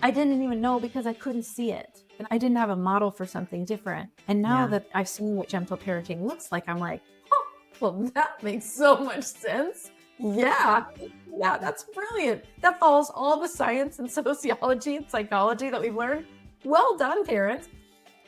I didn't even know because I couldn't see it. And I didn't have a model for something different. And now that I've seen what gentle parenting looks like, I'm like, oh, well, that makes so much sense. Yeah, that's brilliant. That follows all the science and sociology and psychology that we've learned. Well done, parents.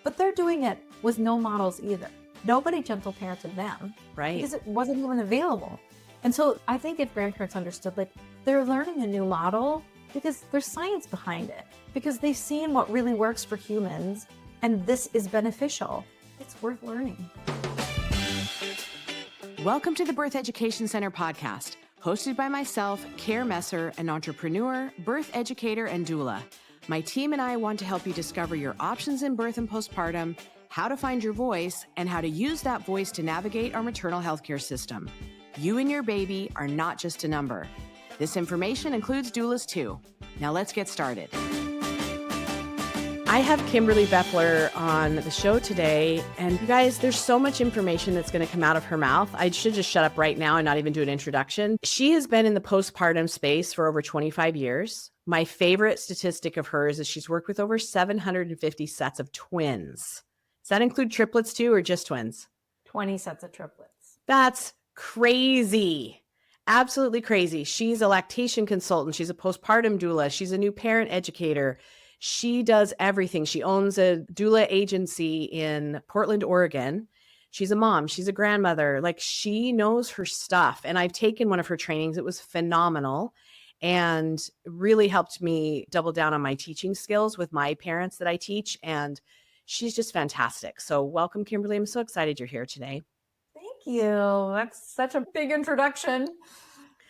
But they're doing it with no models either. Nobody gentle parented them. Right. Because it wasn't even available. And so I think if grandparents understood, like, they're learning a new model because there's science behind it, because they've seen what really works for humans, and this is beneficial. It's worth learning. Welcome to the Birth Education Center podcast, hosted by myself, Care Messer, an entrepreneur, birth educator, and doula. My team and I want to help you discover your options in birth and postpartum, how to find your voice, and how to use that voice to navigate our maternal healthcare system. You and your baby are not just a number. This information includes doulas too. Now let's get started. I have Kimberly Beppler on the show today, and you guys, there's so much information that's going to come out of her mouth. I should just shut up right now and not even do an introduction. She has been in the postpartum space for over 25 years. My favorite statistic of hers is she's worked with over 750 sets of twins. Does that include triplets too, or just twins? 20 sets of triplets. That's crazy. Absolutely crazy. She's a lactation consultant. She's a postpartum doula. She's a new parent educator. She does everything. She owns a doula agency in Portland, Oregon. She's a mom. She's a grandmother. Like, she knows her stuff. And I've taken one of her trainings. It was phenomenal and really helped me double down on my teaching skills with my parents that I teach. And she's just fantastic. So welcome, Kimberly. I'm so excited you're here today. Thank you. That's such a big introduction.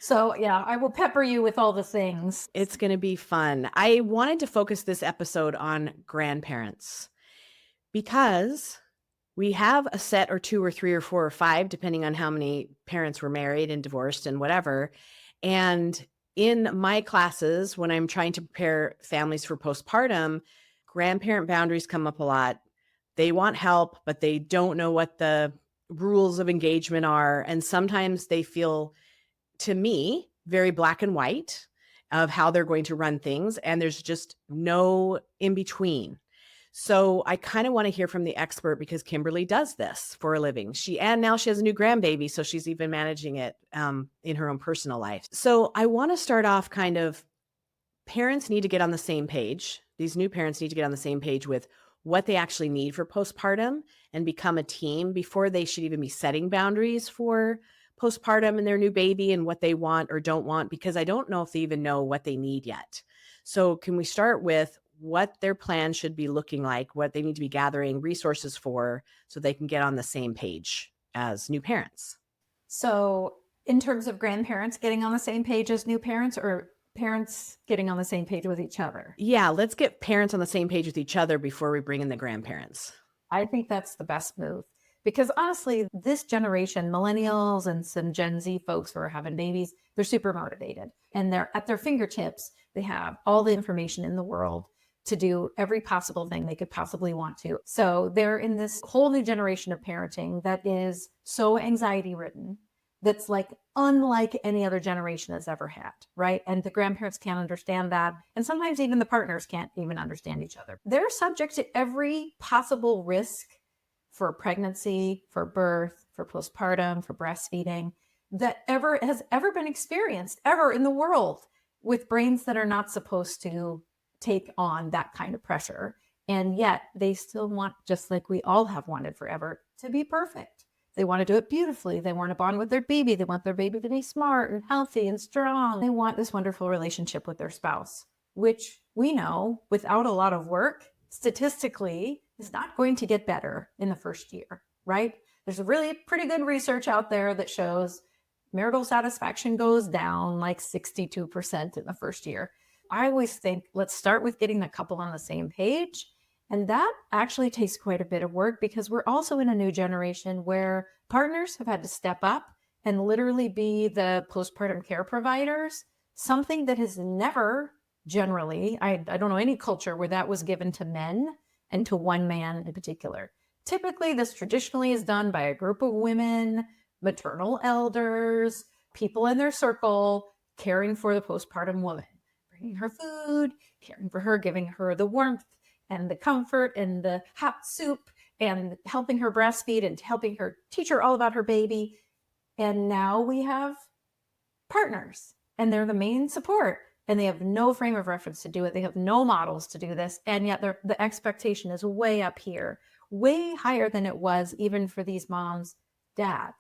So yeah, I will pepper you with all the things. It's going to be fun. I wanted to focus this episode on grandparents because we have a set or two or three or four or five, depending on how many parents were married and divorced and whatever. And in my classes, when I'm trying to prepare families for postpartum, grandparent boundaries come up a lot. They want help, but they don't know what the rules of engagement are. And sometimes they feel, to me, very black and white of how they're going to run things. And there's just no in between. So I kind of want to hear from the expert because Kimberly does this for a living. And now she has a new grandbaby, so she's even managing it in her own personal life. So I want to start off kind of, parents need to get on the same page. These new parents need to get on the same page with what they actually need for postpartum and become a team before they should even be setting boundaries for postpartum and their new baby and what they want or don't want, because I don't know if they even know what they need yet. So can we start with what their plan should be looking like, what they need to be gathering resources for so they can get on the same page as new parents? So in terms of grandparents getting on the same page as new parents, or parents getting on the same page with each other? Yeah, let's get parents on the same page with each other before we bring in the grandparents. I think that's the best move. Because honestly, this generation, millennials and some Gen Z folks who are having babies, they're super motivated. And they're at their fingertips. They have all the information in the world to do every possible thing they could possibly want to. So they're in this whole new generation of parenting that is so anxiety ridden, that's like unlike any other generation has ever had, right? And the grandparents can't understand that. And sometimes even the partners can't even understand each other. They're subject to every possible risk for pregnancy, for birth, for postpartum, for breastfeeding that has ever been experienced ever in the world, with brains that are not supposed to take on that kind of pressure. And yet they still want, just like we all have wanted forever, to be perfect. They want to do it beautifully. They want to bond with their baby. They want their baby to be smart and healthy and strong. They want this wonderful relationship with their spouse, which we know without a lot of work, statistically, is not going to get better in the first year, right? There's a really pretty good research out there that shows marital satisfaction goes down like 62% in the first year. I always think, let's start with getting the couple on the same page. And that actually takes quite a bit of work because we're also in a new generation where partners have had to step up and literally be the postpartum care providers, something that has never generally, I don't know any culture where that was given to men and to one man in particular. Typically, this traditionally is done by a group of women, maternal elders, people in their circle caring for the postpartum woman, bringing her food, caring for her, giving her the warmth and the comfort and the hot soup and helping her breastfeed and helping her teach her all about her baby. And now we have partners and they're the main support and they have no frame of reference to do it. They have no models to do this. And yet the expectation is way up here, way higher than it was even for these moms' dads,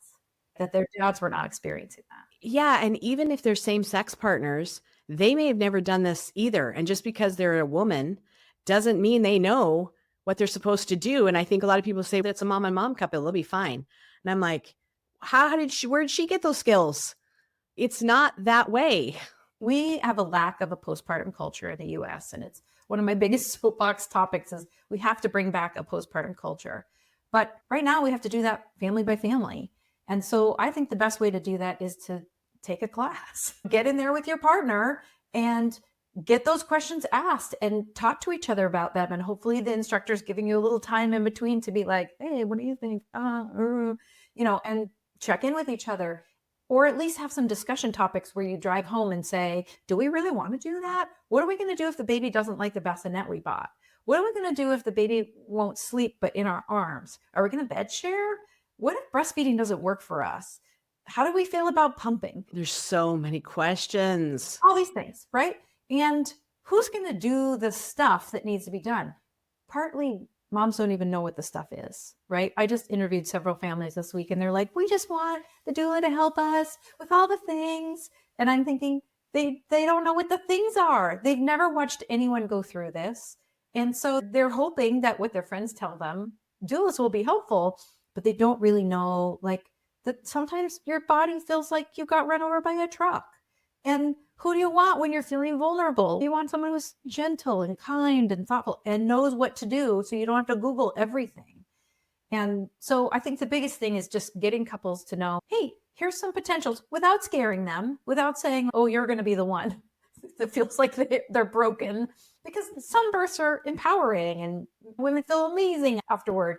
that their dads were not experiencing that. Yeah. And even if they're same-sex partners, they may have never done this either. And just because they're a woman doesn't mean they know what they're supposed to do. And I think a lot of people say that's a mom and mom couple, they'll be fine. And I'm like, where did she get those skills? It's not that way. We have a lack of a postpartum culture in the US. And it's one of my biggest soapbox topics is we have to bring back a postpartum culture. But right now we have to do that family by family. And so I think the best way to do that is to take a class, get in there with your partner and get those questions asked and talk to each other about them. And hopefully the instructor's giving you a little time in between to be like, hey, what do you think? And check in with each other, or at least have some discussion topics where you drive home and say, do we really want to do that? What are we going to do if the baby doesn't like the bassinet we bought? What are we going to do if the baby won't sleep but in our arms? Are we going to bed share? What if breastfeeding doesn't work for us? How do we feel about pumping? There's so many questions. All these things, right? And who's going to do the stuff that needs to be done? Partly moms don't even know what the stuff is, right? I just interviewed several families this week and they're like, we just want the doula to help us with all the things. And I'm thinking they don't know what the things are. They've never watched anyone go through this. And so they're hoping that what their friends tell them, doulas will be helpful, but they don't really know like that sometimes your body feels like you got run over by a truck. And who do you want when you're feeling vulnerable? You want someone who's gentle and kind and thoughtful and knows what to do so you don't have to Google everything. And so I think the biggest thing is just getting couples to know, hey, here's some potentials without scaring them, without saying, oh, you're going to be the one that feels like they're broken. Because some births are empowering and women feel amazing afterward,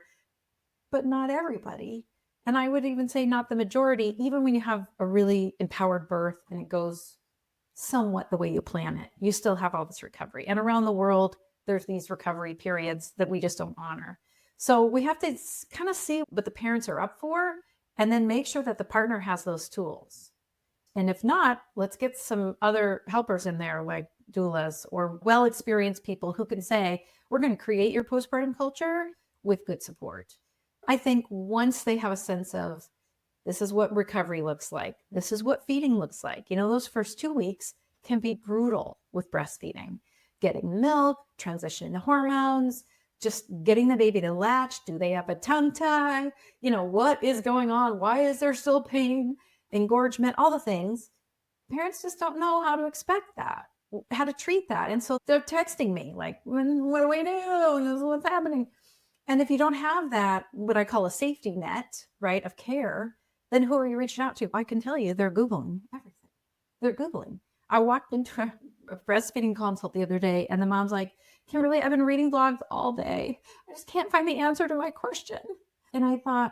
but not everybody. And I would even say not the majority, even when you have a really empowered birth and it goes somewhat the way you plan it, you still have all this recovery. And around the world, there's these recovery periods that we just don't honor. So we have to kind of see what the parents are up for and then make sure that the partner has those tools. And if not, let's get some other helpers in there like doulas or well-experienced people who can say, we're going to create your postpartum culture with good support. I think once they have a sense of this is what recovery looks like, this is what feeding looks like. You know, those first 2 weeks can be brutal with breastfeeding, getting milk, transitioning to hormones, just getting the baby to latch. Do they have a tongue tie? You know, what is going on? Why is there still pain, engorgement, all the things? Parents just don't know how to expect that, how to treat that. And so they're texting me like, what do we do? And this is what's happening. And if you don't have that, what I call a safety net, right, of care, then who are you reaching out to? I can tell you, they're Googling everything. They're Googling. I walked into a breastfeeding consult the other day and the mom's like, Kimberly, I've been reading blogs all day. I just can't find the answer to my question. And I thought,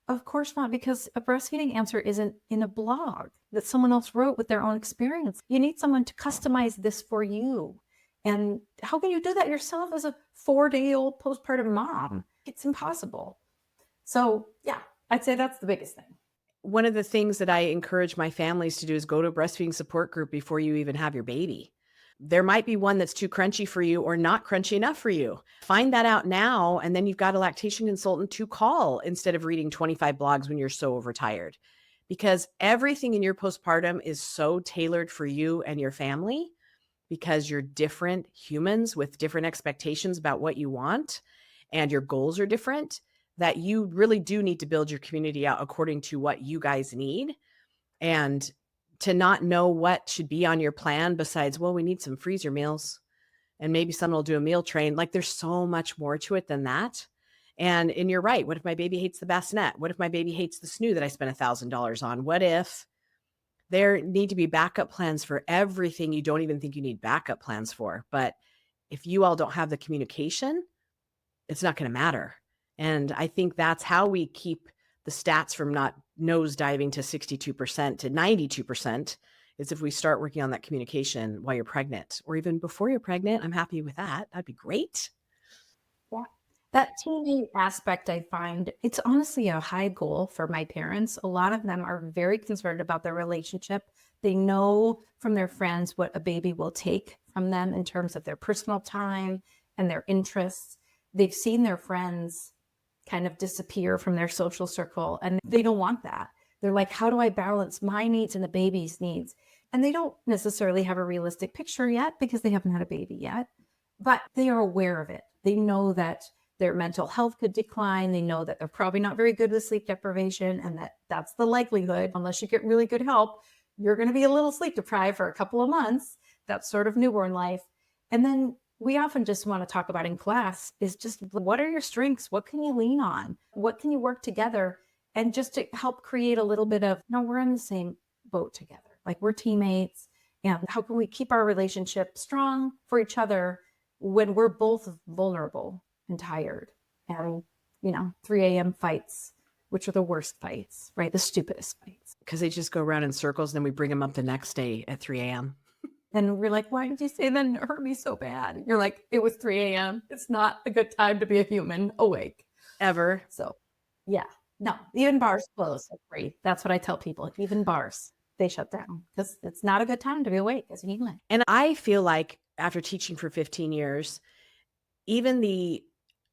of course not, because a breastfeeding answer isn't in a blog that someone else wrote with their own experience. You need someone to customize this for you. And how can you do that yourself as a 4-day-old postpartum mom? It's impossible. So yeah, I'd say that's the biggest thing. One of the things that I encourage my families to do is go to a breastfeeding support group before you even have your baby. There might be one that's too crunchy for you or not crunchy enough for you. Find that out now, and then you've got a lactation consultant to call instead of reading 25 blogs when you're so overtired. Because everything in your postpartum is so tailored for you and your family because you're different humans with different expectations about what you want, and your goals are different, that you really do need to build your community out according to what you guys need. And to not know what should be on your plan besides, well, we need some freezer meals and maybe someone will do a meal train. Like there's so much more to it than that. And you're right. What if my baby hates the bassinet? What if my baby hates the snoo that I spent $1,000 on? What if there need to be backup plans for everything you don't even think you need backup plans for? But if you all don't have the communication, it's not going to matter. And I think that's how we keep the stats from not nosediving to 62% to 92% is if we start working on that communication while you're pregnant or even before you're pregnant. I'm happy with that. That'd be great. Yeah. That teammate aspect, I find it's honestly a high goal for my parents. A lot of them are very concerned about their relationship. They know from their friends what a baby will take from them in terms of their personal time and their interests. They've seen their friends kind of disappear from their social circle, and they don't want that. They're like, how do I balance my needs and the baby's needs? And they don't necessarily have a realistic picture yet because they haven't had a baby yet, but they are aware of it. They know that their mental health could decline. They know that they're probably not very good with sleep deprivation, and that's the likelihood. Unless you get really good help, you're going to be a little sleep deprived for a couple of months. That's sort of newborn life. And then we often just want to talk about in class is just, what are your strengths? What can you lean on? What can you work together? And just to help create a little bit of, no, we're in the same boat together. Like, we're teammates. And how can we keep our relationship strong for each other when we're both vulnerable and tired? And, 3 a.m. fights, which are the worst fights, right? The stupidest fights. Because they just go around in circles and then we bring them up the next day at 3 a.m. And we're like, why did you say that? It hurt me so bad. You're like, it was 3 a.m. It's not a good time to be a human awake. Ever. So, yeah. No, even bars close at 3. That's what I tell people. Even bars, they shut down because it's not a good time to be awake as a human. And I feel like after teaching for 15 years, even the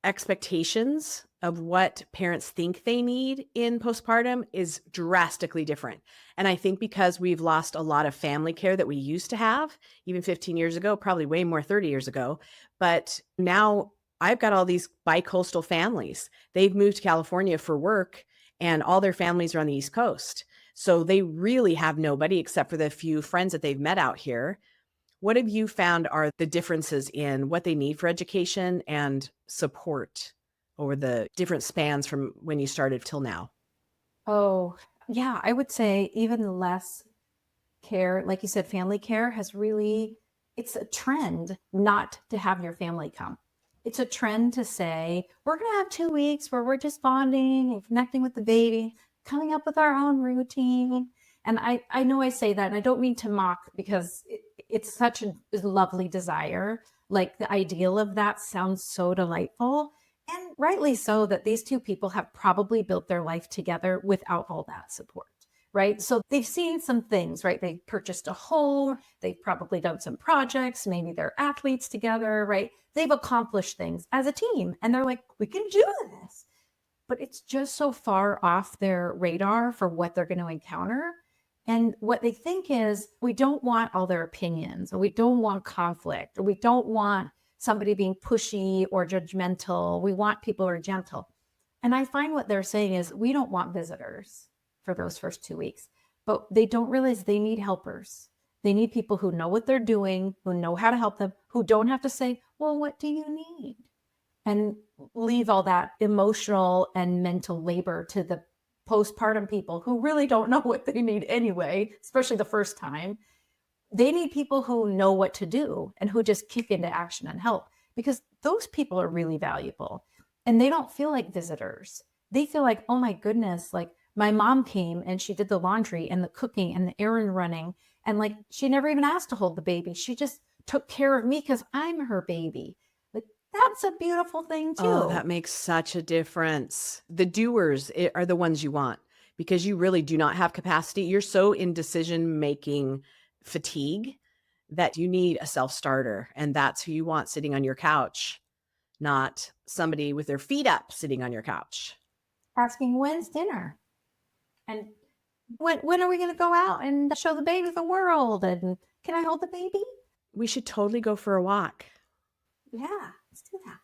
expectations of what parents think they need in postpartum is drastically different. And I think because we've lost a lot of family care that we used to have, even 15 years ago, probably way more 30 years ago. But now I've got all these bi-coastal families. They've moved to California for work and all their families are on the East Coast. So they really have nobody except for the few friends that they've met out here. What have you found are the differences in what they need for education and support over the different spans from when you started till now? Oh, yeah. I would say even less care, like you said, family care it's a trend not to have your family come. It's a trend to say, we're going to have 2 weeks where we're just bonding and connecting with the baby, coming up with our own routine. And I know I say that, and I don't mean to mock because it's such a lovely desire. Like, the ideal of that sounds so delightful, and rightly so, that these two people have probably built their life together without all that support, right? So they've seen some things, right? They've purchased a home. They've probably done some projects. Maybe they're athletes together, right? They've accomplished things as a team, and they're like, we can do this. But it's just so far off their radar for what they're going to encounter. And what they think is, we don't want all their opinions, or we don't want conflict, or we don't want somebody being pushy or judgmental. We want people who are gentle. And I find what they're saying is, we don't want visitors for those first 2 weeks, but they don't realize they need helpers. They need people who know what they're doing, who know how to help them, who don't have to say, well, what do you need? And leave all that emotional and mental labor to the postpartum people who really don't know what they need anyway, especially the first time. They need people who know what to do and who just kick into action and help, because those people are really valuable. And they don't feel like visitors. They feel like, oh my goodness, like, my mom came and she did the laundry and the cooking and the errand running. And like, she never even asked to hold the baby. She just took care of me because I'm her baby. Like, that's a beautiful thing too. Oh, that makes such a difference. The doers are the ones you want, because you really do not have capacity. You're so in decision-making fatigue that you need a self-starter. And that's who you want sitting on your couch, not somebody with their feet up sitting on your couch. Asking, when's dinner? And when are we going to go out and show the baby the world? And can I hold the baby? We should totally go for a walk. Yeah, let's do that.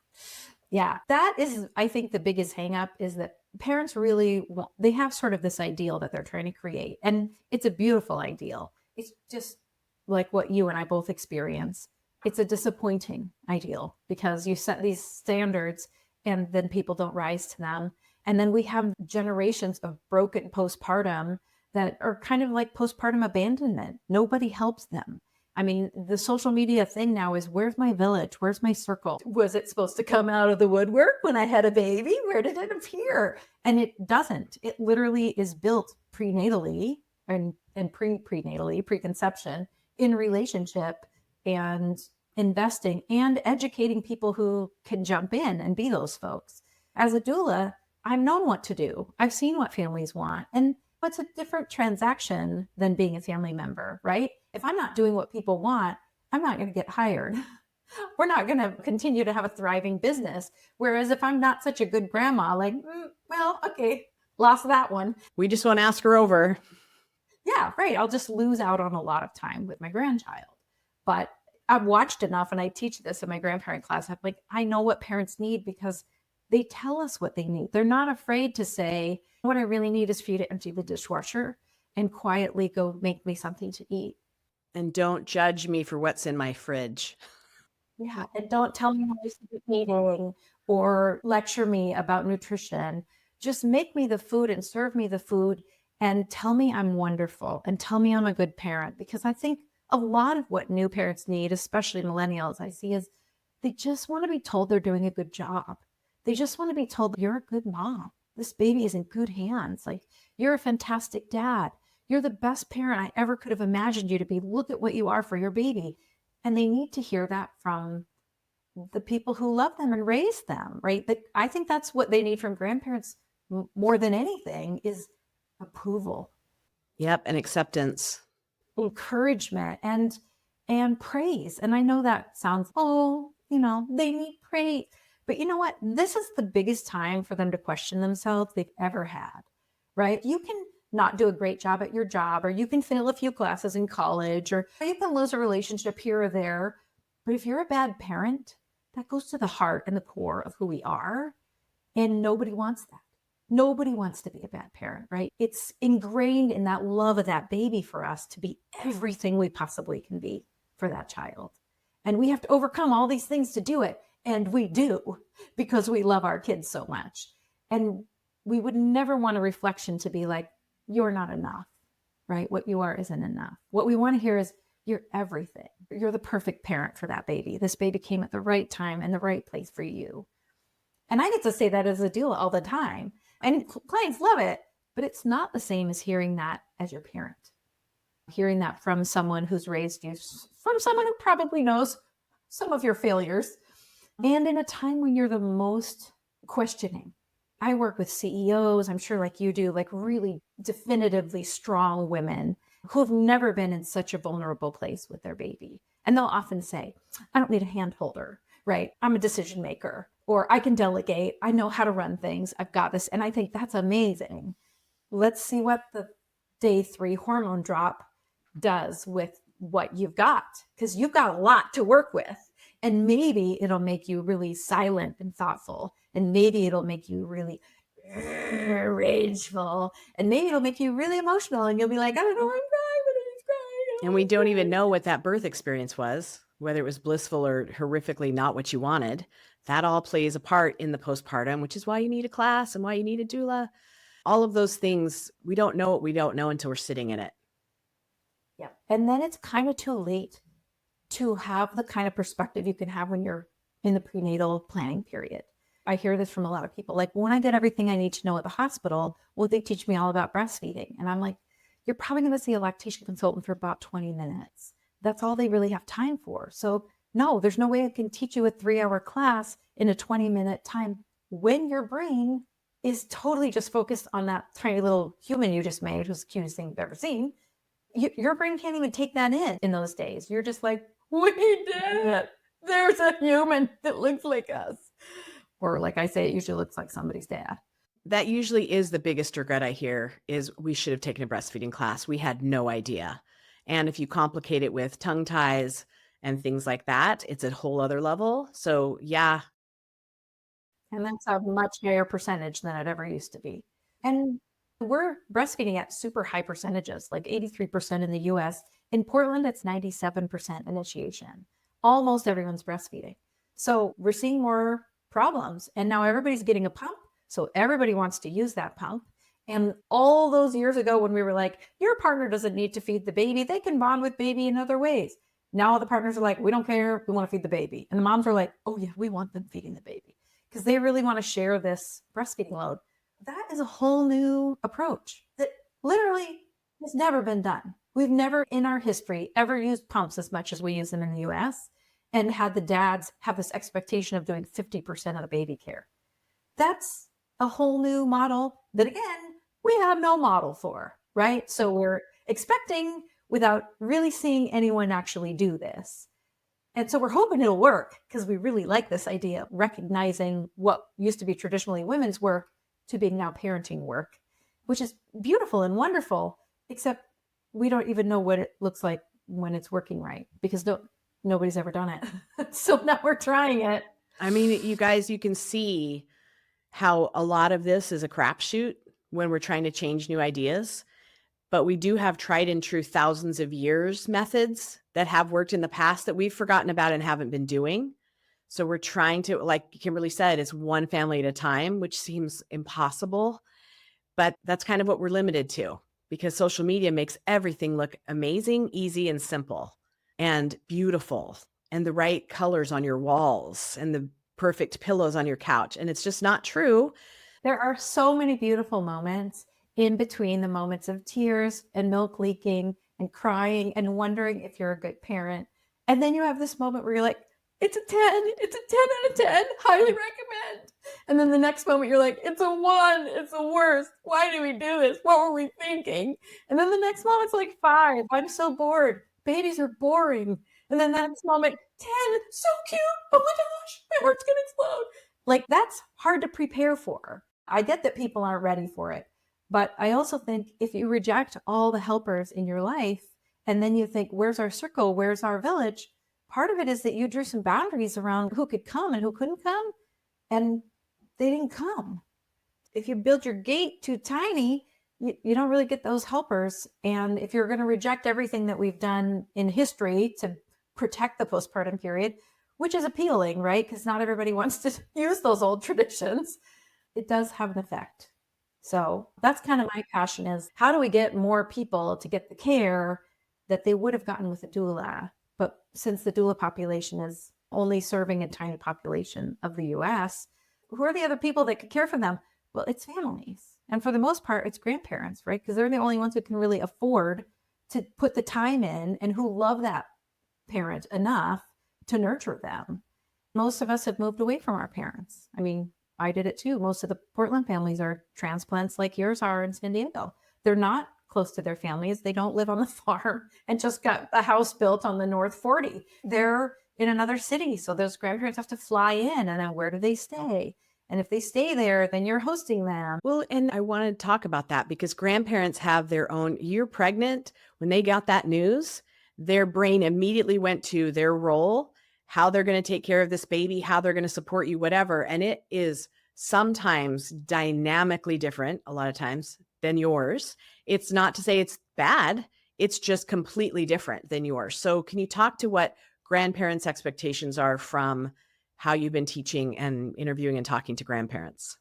Yeah, that is, I think, the biggest hang up is that parents really they have sort of this ideal that they're trying to create. And it's a beautiful ideal. It's just like what you and I both experience. It's a disappointing ideal because you set these standards and then people don't rise to them. And then we have generations of broken postpartum that are kind of like postpartum abandonment. Nobody helps them. I mean, the social media thing now is, where's my village? Where's my circle? Was it supposed to come out of the woodwork when I had a baby? Where did it appear? And it doesn't. It literally is built prenatally and prenatally, preconception, in relationship and investing and educating people who can jump in and be those folks. As a doula, I've known what to do. I've seen what families want. And what's a different transaction than being a family member, right? If I'm not doing what people want, I'm not going to get hired. We're not going to continue to have a thriving business. Whereas if I'm not such a good grandma, like, well, okay, lost that one. We just want to ask her over. Yeah, right. I'll just lose out on a lot of time with my grandchild. But I've watched enough, and I teach this in my grandparent class. I'm like, I know what parents need because they tell us what they need. They're not afraid to say, what I really need is for you to empty the dishwasher and quietly go make me something to eat. And don't judge me for what's in my fridge. Yeah. And don't tell me how I should be eating or lecture me about nutrition. Just make me the food and serve me the food and tell me I'm wonderful and tell me I'm a good parent. Because I think a lot of what new parents need, especially millennials, I see is they just want to be told they're doing a good job. They just want to be told you're a good mom. This baby is in good hands. Like, you're a fantastic dad. You're the best parent I ever could have imagined you to be. Look at what you are for your baby. And they need to hear that from the people who love them and raise them, right? I think that's what they need from grandparents more than anything is approval. Yep, and acceptance. Encouragement and praise. And I know that sounds, they need praise. But you know what? This is the biggest time for them to question themselves they've ever had, right? You can not do a great job at your job, or you can fail a few classes in college, or you can lose a relationship here or there. But if you're a bad parent, that goes to the heart and the core of who we are. And nobody wants that. Nobody wants to be a bad parent, right? It's ingrained in that love of that baby for us to be everything we possibly can be for that child. And we have to overcome all these things to do it. And we do, because we love our kids so much. And we would never want a reflection to be like, you're not enough, right? What you are isn't enough. What we want to hear is, you're everything. You're the perfect parent for that baby. This baby came at the right time and the right place for you. And I get to say that as a doula all the time. And clients love it, but it's not the same as hearing that as your parent. Hearing that from someone who's raised you, from someone who probably knows some of your failures, and in a time when you're the most questioning. I work with CEOs, I'm sure like you do, like really definitively strong women who have never been in such a vulnerable place with their baby. And they'll often say, I don't need a hand holder, right? I'm a decision maker, or I can delegate. I know how to run things. I've got this. And I think that's amazing. Let's see what the day 3 hormone drop does with what you've got, because you've got a lot to work with. And maybe it'll make you really silent and thoughtful. And maybe it'll make you really rageful. And maybe it'll make you really emotional. And you'll be like, I don't know, I'm crying, but I'm crying. And we don't even know what that birth experience was, whether it was blissful or horrifically not what you wanted. That all plays a part in the postpartum, which is why you need a class and why you need a doula. All of those things, we don't know what we don't know until we're sitting in it. Yeah. And then it's kind of too late to have the kind of perspective you can have when you're in the prenatal planning period. I hear this from a lot of people. Like, when I did everything I need to know at the hospital, well, they teach me all about breastfeeding. And I'm like, you're probably going to see a lactation consultant for about 20 minutes. That's all they really have time for. So no, there's no way I can teach you a 3-hour class in a 20-minute time when your brain is totally just focused on that tiny little human you just made, who's the cutest thing you've ever seen. Your brain can't even take that in those days. You're just like, we did it. There's a human that looks like us. Or like I say, it usually looks like somebody's dad. That usually is the biggest regret I hear, is we should have taken a breastfeeding class. We had no idea. And if you complicate it with tongue ties and things like that, it's a whole other level. So yeah. And that's a much higher percentage than it ever used to be. And we're breastfeeding at super high percentages, like 83% in the US. In Portland, it's 97% initiation. Almost everyone's breastfeeding. So we're seeing more problems. And now everybody's getting a pump. So everybody wants to use that pump. And all those years ago when we were like, your partner doesn't need to feed the baby. They can bond with baby in other ways. Now the partners are like, we don't care. We want to feed the baby. And the moms are like, oh yeah, we want them feeding the baby, because they really want to share this breastfeeding load. That is a whole new approach that literally It's never been done. We've never in our history ever used pumps as much as we use them in the US and had the dads have this expectation of doing 50% of the baby care. That's a whole new model that, again, we have no model for, right? So we're expecting without really seeing anyone actually do this. And so we're hoping it'll work because we really like this idea of recognizing what used to be traditionally women's work to being now parenting work, which is beautiful and wonderful, except we don't even know what it looks like when it's working right because nobody's ever done it. So now we're trying it. I mean, you guys, you can see how a lot of this is a crapshoot when we're trying to change new ideas. But we do have tried and true thousands of years methods that have worked in the past that we've forgotten about and haven't been doing. So we're trying to, like Kimberly said, it's one family at a time, which seems impossible. But that's kind of what we're limited to because social media makes everything look amazing, easy, and simple and beautiful and the right colors on your walls and the perfect pillows on your couch. And it's just not true. There are so many beautiful moments in between the moments of tears and milk leaking and crying and wondering if you're a good parent. And then you have this moment where you're like, it's a 10, it's a 10 out of 10, highly recommend. And then the next moment you're like, it's a 1, it's the worst. Why do we do this? What were we thinking? And then the next moment's like 5, I'm so bored. Babies are boring. And then the next moment, 10, so cute. Oh my gosh, my heart's gonna explode. Like that's hard to prepare for. I get that people aren't ready for it. But I also think if you reject all the helpers in your life, and then you think, where's our circle? Where's our village? Part of it is that you drew some boundaries around who could come and who couldn't come, and they didn't come. If you build your gate too tiny, you don't really get those helpers. And if you're going to reject everything that we've done in history to protect the postpartum period, which is appealing, right? Because not everybody wants to use those old traditions. It does have an effect. So that's kind of my passion is how do we get more people to get the care that they would have gotten with a doula? But since the doula population is only serving a tiny population of the US, who are the other people that could care for them? Well, it's families. And for the most part, it's grandparents, right? Because they're the only ones who can really afford to put the time in and who love that parent enough to nurture them. Most of us have moved away from our parents. I mean, I did it too. Most of the Portland families are transplants like yours are in San Diego. They're not close to their families. They don't live on the farm and just got a house built on the North 40. They're in another city. So those grandparents have to fly in, and then where do they stay? And if they stay there, then you're hosting them. Well, and I want to talk about that because grandparents have their own, you're pregnant. When they got that news, their brain immediately went to their role, how they're going to take care of this baby, how they're going to support you, whatever. And it is sometimes dynamically different, a lot of times, than yours. It's not to say it's bad. It's just completely different than yours. So can you talk to what grandparents' expectations are from how you've been teaching and interviewing and talking to grandparents?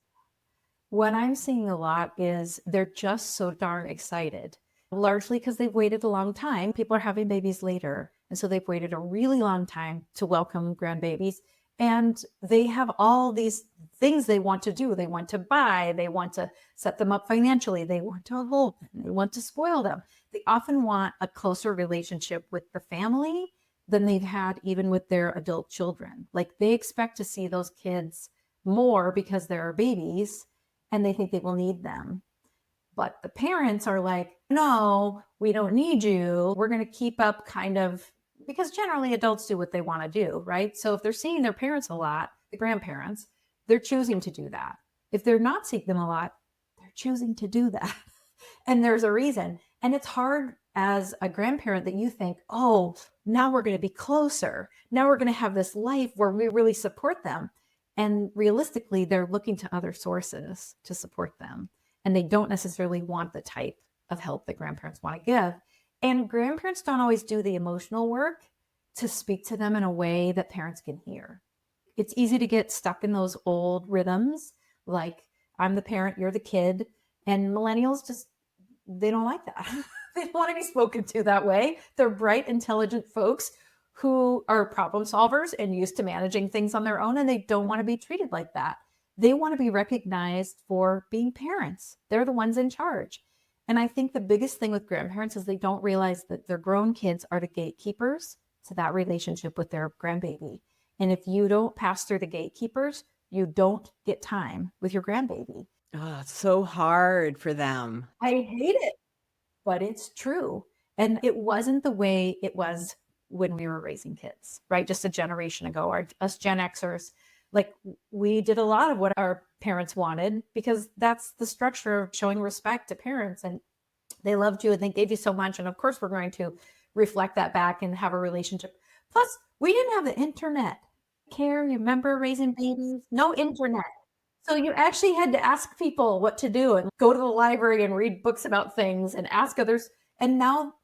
What I'm seeing a lot is they're just so darn excited, largely because they've waited a long time. People are having babies later. And so they've waited a really long time to welcome grandbabies. And they have all these things they want to do. They want to buy, they want to set them up financially, they want to hold them, they want to spoil them. They often want a closer relationship with the family than they've had even with their adult children. Like they expect to see those kids more because they're babies and they think they will need them. But the parents are like, no, we don't need you. We're going to keep up kind of, because generally adults do what they want to do, right? So if they're seeing their parents a lot, the grandparents, they're choosing to do that. If they're not seeing them a lot, they're choosing to do that. And there's a reason. And it's hard as a grandparent that you think, oh, now we're going to be closer. Now we're going to have this life where we really support them. And realistically, they're looking to other sources to support them. And they don't necessarily want the type of help that grandparents want to give. And grandparents don't always do the emotional work to speak to them in a way that parents can hear. It's easy to get stuck in those old rhythms, like I'm the parent, you're the kid. And millennials just, they don't like that. They don't want to be spoken to that way. They're bright, intelligent folks who are problem solvers and used to managing things on their own, and they don't want to be treated like that. They want to be recognized for being parents. They're the ones in charge. And I think the biggest thing with grandparents is they don't realize that their grown kids are the gatekeepers to that relationship with their grandbaby. And if you don't pass through the gatekeepers, you don't get time with your grandbaby. Oh, it's so hard for them. I hate it, but it's true. And it wasn't the way it was when we were raising kids, right? Just a generation ago, us Gen Xers, like we did a lot of what our parents wanted because that's the structure of showing respect to parents. And they loved you and they gave you so much. And of course, we're going to reflect that back and have a relationship. Plus, we didn't have the internet. Care, you remember raising babies? No internet. So you actually had to ask people what to do and go to the library and read books about things and ask others. And now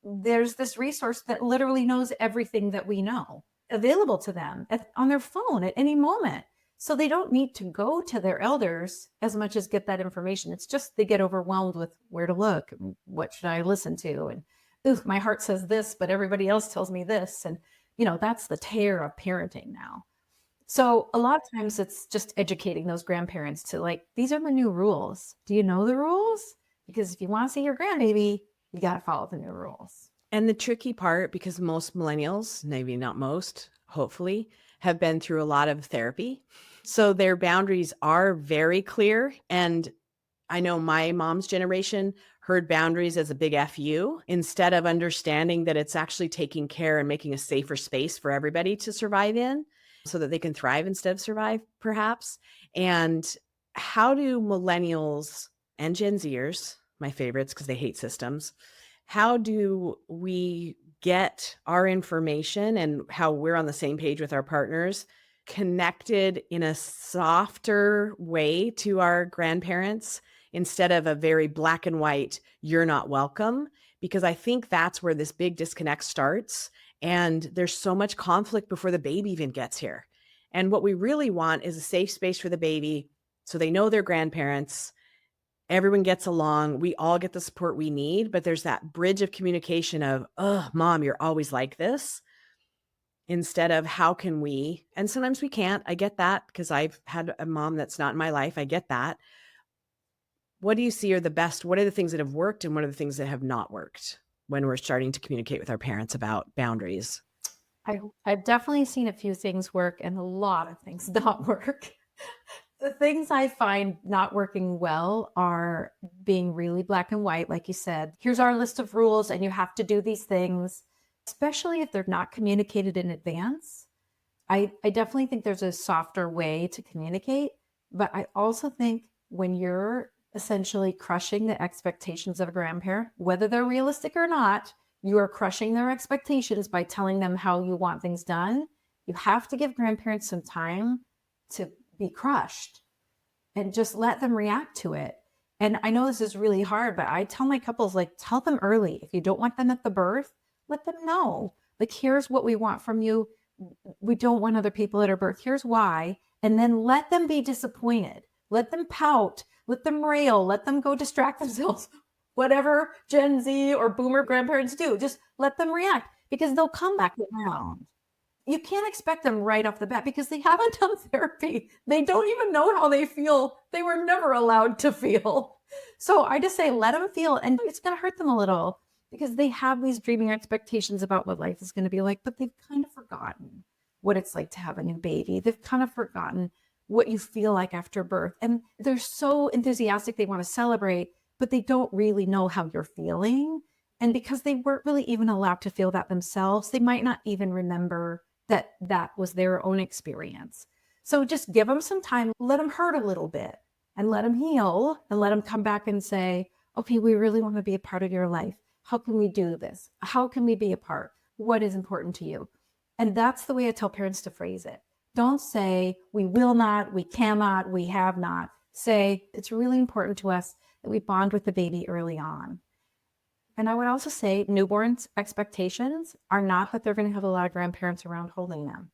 there's this resource that literally knows everything that we know available to them on their phone at any moment. So they don't need to go to their elders as much as get that information. It's just they get overwhelmed with where to look, what should I listen to? And ooh, my heart says this, but everybody else tells me this. And, that's the tear of parenting now. So a lot of times it's just educating those grandparents to like, these are the new rules. Do you know the rules? Because if you want to see your grandbaby, you got to follow the new rules. And the tricky part, because most millennials, maybe not most, hopefully, have been through a lot of therapy. So their boundaries are very clear. And I know my mom's generation heard boundaries as a big FU instead of understanding that it's actually taking care and making a safer space for everybody to survive in so that they can thrive instead of survive, perhaps. And how do millennials and Gen Zers, my favorites because they hate systems, how do we get our information and how we're on the same page with our partners connected in a softer way to our grandparents instead of a very black and white, you're not welcome? Because I think that's where this big disconnect starts. And there's so much conflict before the baby even gets here. And what we really want is a safe space for the baby so they know their grandparents. Everyone gets along. We all get the support we need. But there's that bridge of communication of, oh, mom, you're always like this. Instead of how can we, and sometimes we can't. I get that because I've had a mom that's not in my life. I get that. What do you see are the best? What are the things that have worked and what are the things that have not worked when we're starting to communicate with our parents about boundaries? I've definitely seen a few things work and a lot of things not work. The things I find not working well are being really black and white. Like you said, here's our list of rules and you have to do these things, especially if they're not communicated in advance. I definitely think there's a softer way to communicate, but I also think when you're essentially crushing the expectations of a grandparent, whether they're realistic or not, you are crushing their expectations by telling them how you want things done. You have to give grandparents some time to be crushed and just let them react to it. And I know this is really hard, but I tell my couples, like, tell them early. If you don't want them at the birth, let them know. Like, here's what we want from you. We don't want other people at our birth. Here's why. And then let them be disappointed. Let them pout. Let them rail. Let them go distract themselves. Whatever Gen Z or boomer grandparents do, just let them react because they'll come back around. You can't expect them right off the bat because they haven't done therapy. They don't even know how they feel. They were never allowed to feel. So I just say, let them feel. And it's going to hurt them a little because they have these dreaming expectations about what life is going to be like, but they've kind of forgotten what it's like to have a new baby. They've kind of forgotten what you feel like after birth. And they're so enthusiastic. They want to celebrate, but they don't really know how you're feeling. And because they weren't really even allowed to feel that themselves, they might not even remember that that was their own experience. So just give them some time, let them hurt a little bit and let them heal and let them come back and say, okay, we really want to be a part of your life. How can we do this? How can we be a part? What is important to you? And that's the way I tell parents to phrase it. Don't say, we will not, we cannot, we have not. Say, it's really important to us that we bond with the baby early on. And I would also say newborns' expectations are not that they're going to have a lot of grandparents around holding them.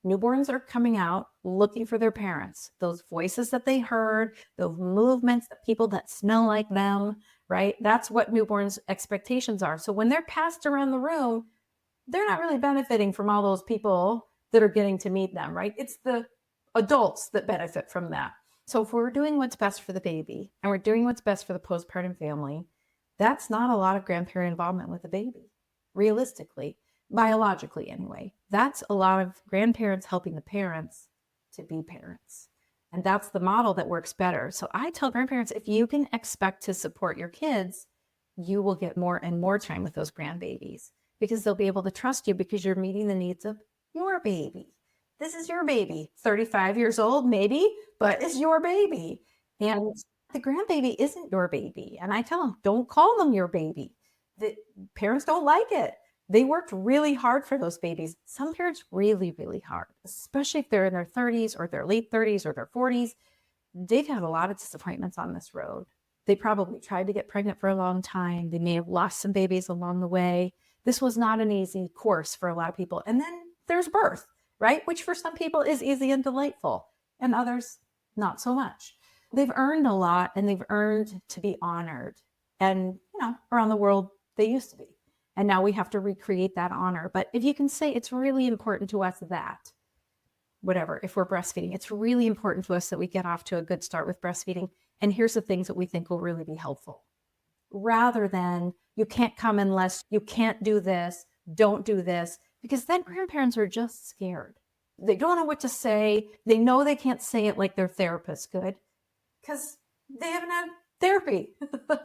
Newborns are coming out looking for their parents, those voices that they heard, those movements, the people that smell like them, right? That's what newborns' expectations are. So when they're passed around the room, they're not really benefiting from all those people that are getting to meet them, right? It's the adults that benefit from that. So if we're doing what's best for the baby and we're doing what's best for the postpartum family, That's not a lot of grandparent involvement with the baby, realistically, biologically anyway. That's a lot of grandparents helping the parents to be parents. And that's the model that works better. So I tell grandparents, if you can expect to support your kids, you will get more and more time with those grandbabies because they'll be able to trust you because you're meeting the needs of your baby. This is your baby, 35 years old, maybe, but it's your baby. And the grandbaby isn't your baby. And I tell them, don't call them your baby. The parents don't like it. They worked really hard for those babies. Some parents really, really hard, especially if they're in their 30s or their late 30s or their 40s. They've had a lot of disappointments on this road. They probably tried to get pregnant for a long time. They may have lost some babies along the way. This was not an easy course for a lot of people. And then there's birth, right? Which for some people is easy and delightful, and others not so much. They've earned a lot, and they've earned to be honored. And, around the world, they used to be. And now we have to recreate that honor. But if you can say it's really important to us that, whatever, if we're breastfeeding, it's really important to us that we get off to a good start with breastfeeding. And here's the things that we think will really be helpful. Rather than, you can't come unless, you can't do this, don't do this, because then grandparents are just scared. They don't know what to say. They know they can't say it like their therapist could because they haven't had therapy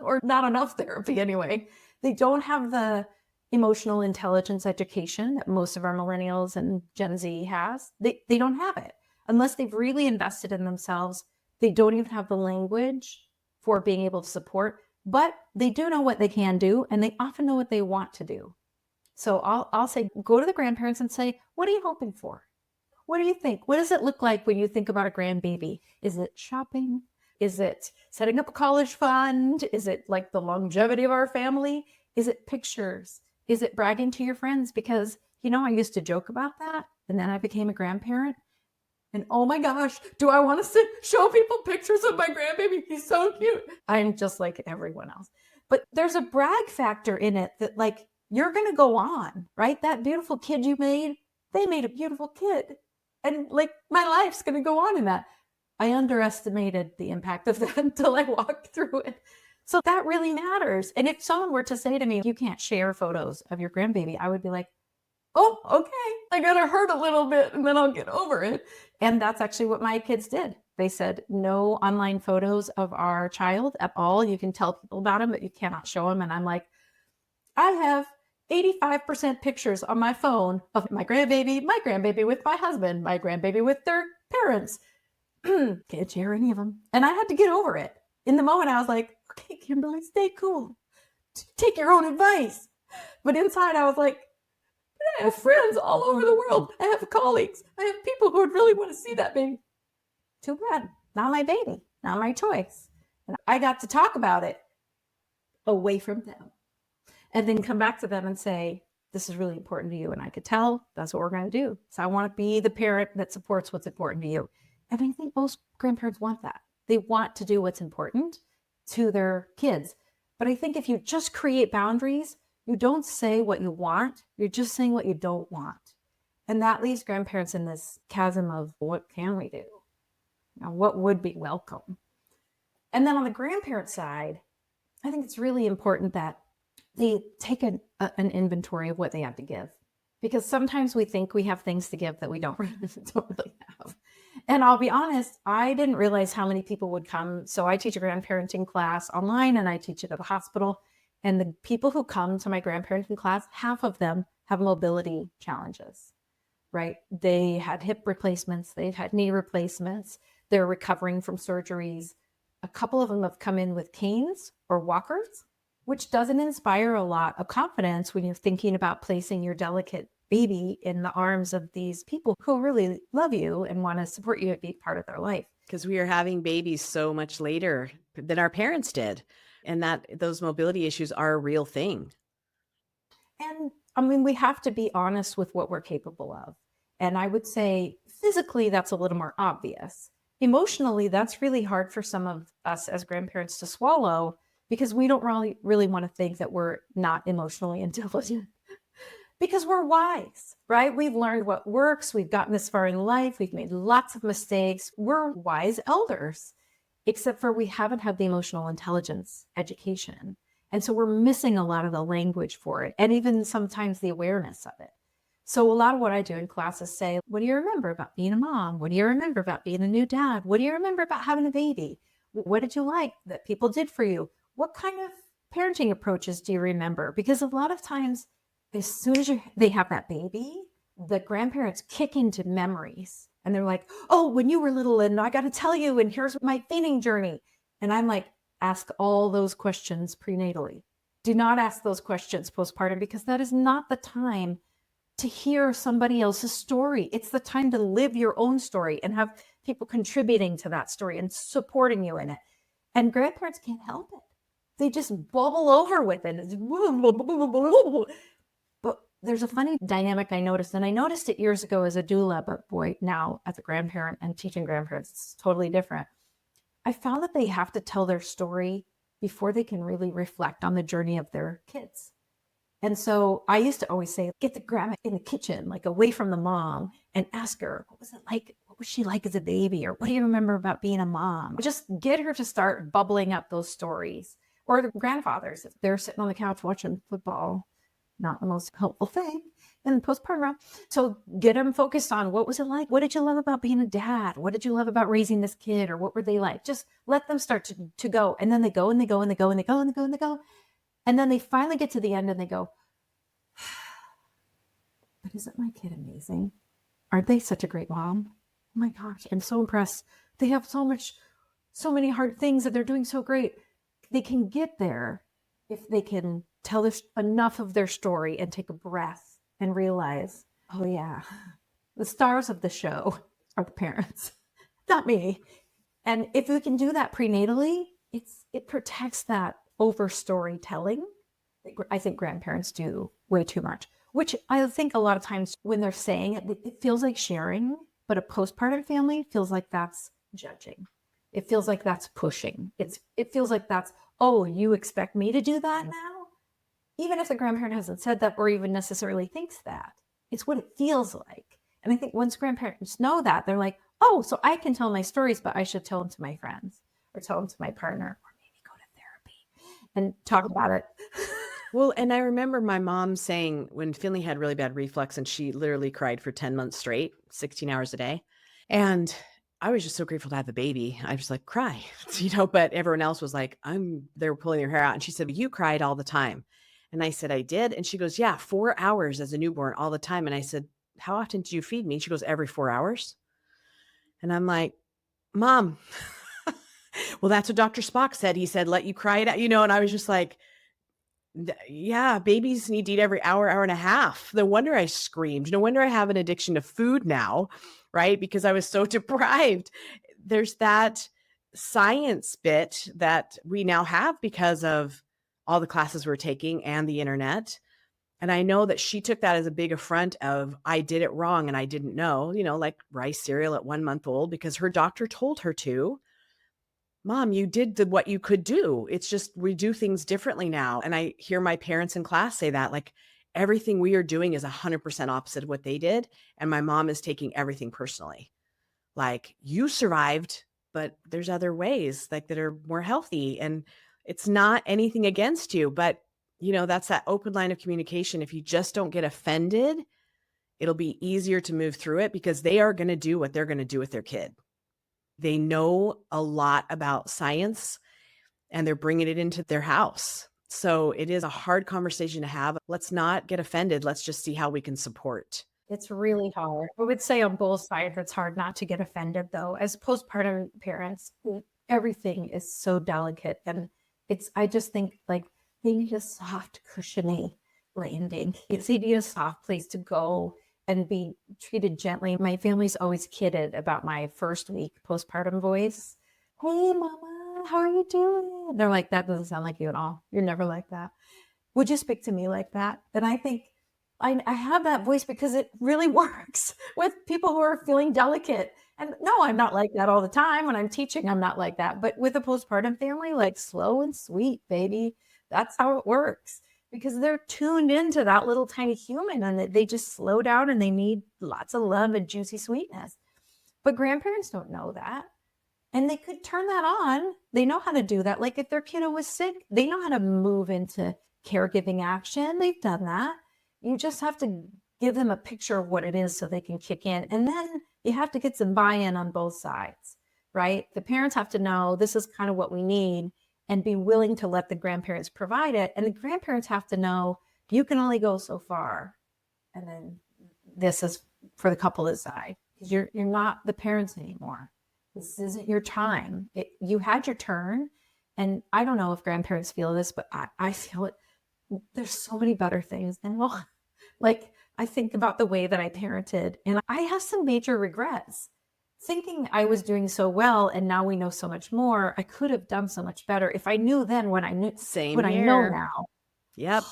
or not enough therapy anyway. They don't have the emotional intelligence education that most of our millennials and Gen Z has. They don't have it. Unless they've really invested in themselves, they don't even have the language for being able to support, but they do know what they can do, and they often know what they want to do. So I'll say, go to the grandparents and say, what are you hoping for? What do you think? What does it look like when you think about a grandbaby? Is it shopping? Is it setting up a college fund? Is it like the longevity of our family? Is it pictures? Is it bragging to your friends? Because, I used to joke about that. And then I became a grandparent. And oh my gosh, do I want to show people pictures of my grandbaby? He's so cute. I'm just like everyone else. But there's a brag factor in it that you're going to go on, right? That beautiful kid you made, they made a beautiful kid. And my life's going to go on in that. I underestimated the impact of that until I walked through it. So that really matters. And if someone were to say to me, you can't share photos of your grandbaby, I would be like, oh, okay. I got to hurt a little bit and then I'll get over it. And that's actually what my kids did. They said, no online photos of our child at all. You can tell people about him, but you cannot show him. And I'm like, I have 85% pictures on my phone of my grandbaby with my husband, my grandbaby with their parents. Can't share any of them. And I had to get over it. In the moment, I was like, okay, Kimberly, stay cool. Take your own advice. But inside, I was like, I have friends all over the world. I have colleagues. I have people who would really want to see that baby. Too bad. Not my baby. Not my choice. And I got to talk about it away from them. And then come back to them and say, this is really important to you. And I could tell that's what we're going to do. So I want to be the parent that supports what's important to you. And I think most grandparents want that. They want to do what's important to their kids. But I think if you just create boundaries, you don't say what you want, you're just saying what you don't want. And that leaves grandparents in this chasm of what can we do? What would be welcome? And then on the grandparent side, I think it's really important that they take an inventory of what they have to give. Because sometimes we think we have things to give that we don't really have. And I'll be honest, I didn't realize how many people would come. So I teach a grandparenting class online and I teach it at a hospital. And the people who come to my grandparenting class, half of them have mobility challenges, right? They had hip replacements, they've had knee replacements, they're recovering from surgeries. A couple of them have come in with canes or walkers, which doesn't inspire a lot of confidence when you're thinking about placing your delicate baby in the arms of these people who really love you and want to support you and be part of their life. Because we are having babies so much later than our parents did. And that those mobility issues are a real thing. And I mean, we have to be honest with what we're capable of. And I would say physically, that's a little more obvious. Emotionally, that's really hard for some of us as grandparents to swallow because we don't really want to think that we're not emotionally intelligent because we're wise, right? We've learned what works. We've gotten this far in life. We've made lots of mistakes. We're wise elders, except for we haven't had the emotional intelligence education. And so we're missing a lot of the language for it, and even sometimes the awareness of it. So a lot of what I do in classes say, what do you remember about being a mom? What do you remember about being a new dad? What do you remember about having a baby? What did you like that people did for you? What kind of parenting approaches do you remember? Because a lot of times, as soon as they have that baby, the grandparents kick into memories and they're like, oh, when you were little and I got to tell you, and here's my feeding journey. And I'm like, ask all those questions prenatally. Do not ask those questions postpartum, because that is not the time to hear somebody else's story. It's the time to live your own story and have people contributing to that story and supporting you in it. And grandparents can't help it. They just bubble over with it. But there's a funny dynamic I noticed, and I noticed it years ago as a doula, but boy, now as a grandparent and teaching grandparents, it's totally different. I found that they have to tell their story before they can really reflect on the journey of their kids. And so I used to always say, get the grandma in the kitchen, like away from the mom, and ask her, what was it like? What was she like as a baby? Or what do you remember about being a mom? Just get her to start bubbling up those stories. Or the grandfathers, if they're sitting on the couch watching football, not the most helpful thing in postpartum. So get them focused on, what was it like? What did you love about being a dad? What did you love about raising this kid? Or what were they like? Just let them start to go. And then they go and they go and they go and they go and they go and they go. And then they finally get to the end and they go, but isn't my kid amazing? Aren't they such a great mom? Oh my gosh, I'm so impressed. They have so many hard things that they're doing so great. They can get there if they can tell enough of their story and take a breath and realize, oh yeah, the stars of the show are the parents, not me. And if we can do that prenatally, it protects that over storytelling. I think grandparents do way too much, which I think a lot of times when they're saying it, it feels like sharing, but a postpartum family feels like that's judging. It feels like that's pushing. It feels like that's, oh, you expect me to do that now? Even if the grandparent hasn't said that or even necessarily thinks that, it's what it feels like. And I think once grandparents know that, they're like, oh, so I can tell my stories, but I should tell them to my friends or tell them to my partner, or maybe go to therapy and talk about it. Well, and I remember my mom saying when Finley had really bad reflux and she literally cried for 10 months straight, 16 hours a day. And I was just so grateful to have the baby. I was like, cry, but everyone else was like, they were pulling their hair out. And she said, you cried all the time. And I said, I did. And she goes, yeah, 4 hours as a newborn all the time. And I said, how often did you feed me? She goes, every 4 hours. And I'm like, Mom, well, that's what Dr. Spock said. He said, let you cry it out, and I was just like, yeah, babies need to eat every hour, hour and a half. No wonder I screamed. No wonder I have an addiction to food now, right? Because I was so deprived. There's that science bit that we now have because of all the classes we're taking and the internet. And I know that she took that as a big affront of, I did it wrong and I didn't know, like rice cereal at 1 month old because her doctor told her to. Mom, you did what you could do. It's just we do things differently now. And I hear my parents in class say that, like, everything we are doing is 100% opposite of what they did. And my mom is taking everything personally. Like, you survived, but there's other ways like that are more healthy. And it's not anything against you, but that's that open line of communication. If you just don't get offended, it'll be easier to move through it because they are going to do what they're going to do with their kid. They know a lot about science and they're bringing it into their house. So it is a hard conversation to have. Let's not get offended. Let's just see how we can support. It's really hard. I would say on both sides, it's hard not to get offended though. As postpartum parents, everything is so delicate. And I just think like they need a soft, cushiony landing. They need a soft place to go and be treated gently. My family's always kidded about my first week postpartum voice. Hey, Mama, how are you doing? They're like, that doesn't sound like you at all. You're never like that. Would you speak to me like that? And I think I have that voice because it really works with people who are feeling delicate. And no, I'm not like that all the time. When I'm teaching, I'm not like that. But with a postpartum family, like slow and sweet, baby, that's how it works. Because they're tuned into that little tiny human and they just slow down and they need lots of love and juicy sweetness. But grandparents don't know that. And they could turn that on. They know how to do that. Like if their kiddo was sick, they know how to move into caregiving action. They've done that. You just have to give them a picture of what it is so they can kick in. And then you have to get some buy-in on both sides, right? The parents have to know this is kind of what we need and be willing to let the grandparents provide it. And the grandparents have to know you can only go so far. And then this is for the couple to decide, because you're not the parents anymore. This isn't your time. You had your turn. And I don't know if grandparents feel this, but I feel it. There's so many better things now. Like I think about the way that I parented, and I have some major regrets. Thinking I was doing so well, and now we know so much more. I could have done so much better if I knew then what I knew, Same what I know here. now. Yep.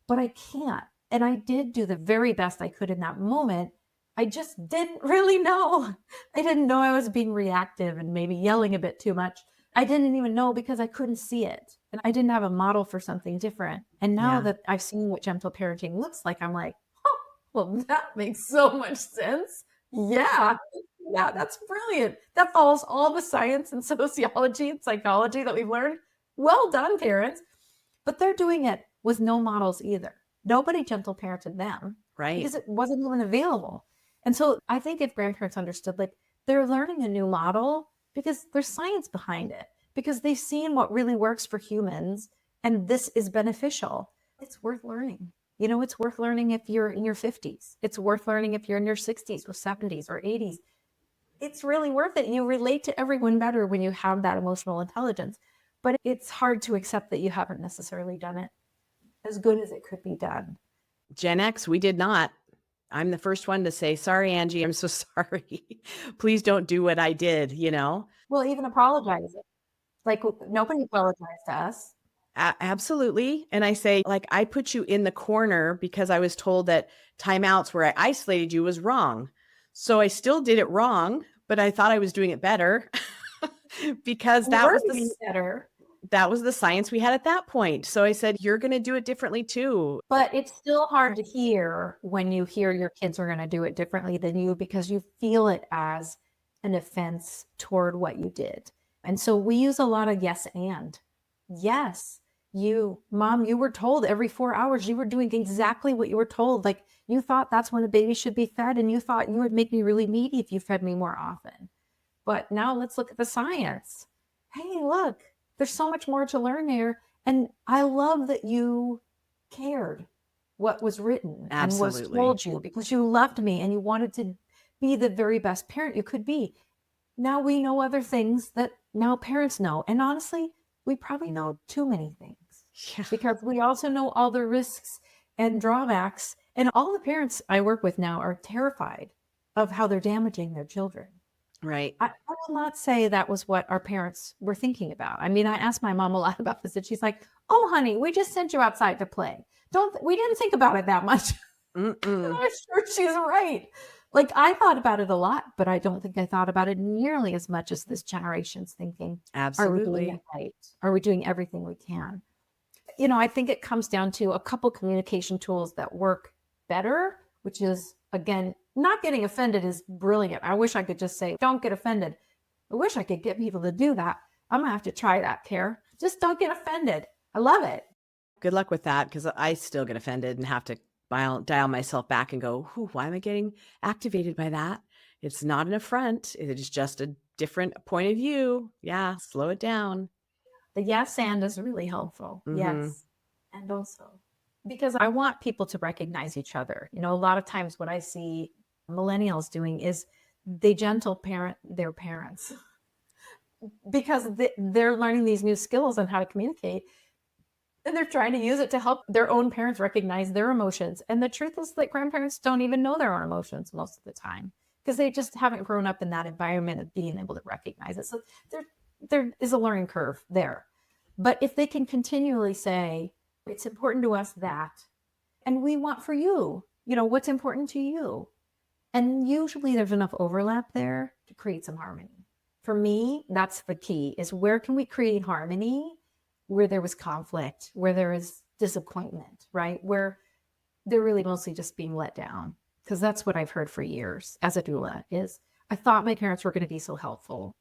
But I can't. And I did do the very best I could in that moment. I just didn't really know. I didn't know I was being reactive and maybe yelling a bit too much. I didn't even know because I couldn't see it. And I didn't have a model for something different. And now Yeah. that I've seen what gentle parenting looks like, I'm like, oh, well, that makes so much sense. Yeah. Yeah, that's brilliant. That follows all the science and sociology and psychology that we've learned. Well done, parents. But they're doing it with no models either. Nobody gentle parented them Right. because it wasn't even available. And so I think if grandparents understood, like they're learning a new model because there's science behind it, because they've seen what really works for humans and this is beneficial. It's worth learning. You know, it's worth learning if you're in your 50s. It's worth learning if you're in your 60s or 70s or 80s. It's really worth it. You relate to everyone better when you have that emotional intelligence. But it's hard to accept that you haven't necessarily done it as good as it could be done. Gen X, we did not. I'm the first one to say, sorry, Angie, I'm so sorry. Please don't do what I did, you know? Well, even apologize. Like nobody apologized to us. Absolutely. And I say, like, I put you in the corner because I was told that timeouts where I isolated you was wrong. So I still did it wrong, but I thought I was doing it better because that was better. That was the science we had at that point. So I said, you're going to do it differently too. But it's still hard to hear when you hear your kids are going to do it differently than you, because you feel it as an offense toward what you did. And so we use a lot of yes and. Yes, mom, you were told every 4 hours you were doing exactly what you were told. Like you thought that's when a baby should be fed, and you thought you would make me really needy if you fed me more often. But now let's look at the science. Hey, look, there's so much more to learn here. And I love that you cared what was written and was told you, because you loved me and you wanted to be the very best parent you could be. Now we know other things that now parents know. And honestly, we probably know too many things, because we also know all the risks and drawbacks. And all the parents I work with now are terrified of how they're damaging their children. Right. I will not say that was what our parents were thinking about. I mean, I asked my mom a lot about this, and she's like, "Oh, honey, we just sent you outside to play. We didn't think about it that much." And I'm sure she's right. Like I thought about it a lot, but I don't think I thought about it nearly as much as this generation's thinking. Absolutely. Are we doing it right? Are we doing everything we can? You know, I think it comes down to a couple communication tools that work better, which is, again, not getting offended is brilliant. I wish I could just say, don't get offended. I wish I could get people to do that. I'm going to have to try that, Care. Just don't get offended. I love it. Good luck with that, because I still get offended and have to dial myself back and go, why am I getting activated by that? It's not an affront. It is just a different point of view. Yeah, slow it down. The yes and is really helpful. Mm-hmm. Yes. And also, because I want people to recognize each other. You know, a lot of times what I see millennials doing is they gentle parent their parents because they're learning these new skills on how to communicate. And they're trying to use it to help their own parents recognize their emotions. And the truth is that grandparents don't even know their own emotions most of the time, because they just haven't grown up in that environment of being able to recognize it. So there is a learning curve there. But if they can continually say, it's important to us that, and we want for you, you know, what's important to you. And usually there's enough overlap there to create some harmony. For me, that's the key, is where can we create harmony where there was conflict, where there is disappointment, right? Where they're really mostly just being let down. Because that's what I've heard for years as a doula is, I thought my parents were going to be so helpful.